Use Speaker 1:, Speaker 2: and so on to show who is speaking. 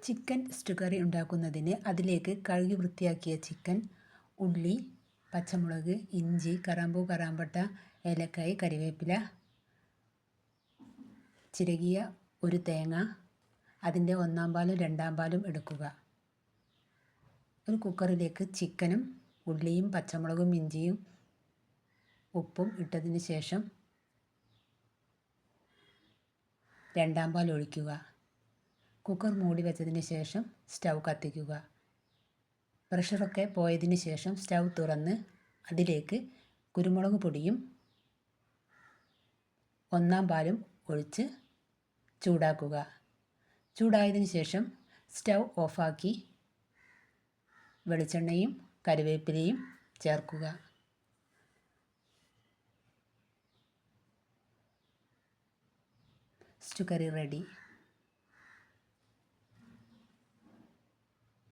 Speaker 1: Chicken stew കറി ഉണ്ടാക്കുന്നതിന് അതിലേക്ക് കഴുകി വൃത്തിയാക്കിയ ചിക്കൻ, ഉള്ളി, പച്ചമുളക്, ഇഞ്ചി, കറാമ്പൂ, കറാമ്പട്ട, ഏലക്കായ്, കരിവേപ്പില, ചിരകിയ ഒരു തേങ്ങ, അതിൻ്റെ 1/4 പാലും 2/2 പാലും എടുക്കുക. ഒരു കുക്കറിലേക്ക് ചിക്കനും ഉള്ളിയും പച്ചമുളകും ഇഞ്ചിയും ഉപ്പും ഇട്ടതിന് ശേഷം 2/2 പാൽ ഒഴിക്കുക. കുക്കർ മൂടി വെച്ചതിന് ശേഷം സ്റ്റൗ കത്തിക്കുക. പ്രഷറൊക്കെ പോയതിന് ശേഷം സ്റ്റൗ തുറന്ന് അതിലേക്ക് കുരുമുളക് പൊടിയും 1/4 പാലും ഒഴിച്ച് ചൂടാക്കുക. ചൂടായതിന് ശേഷം സ്റ്റൗ ഓഫാക്കി വെളിച്ചെണ്ണയും കറിവേപ്പിലയും ചേർക്കുക. സ്റ്റു കറി റെഡി.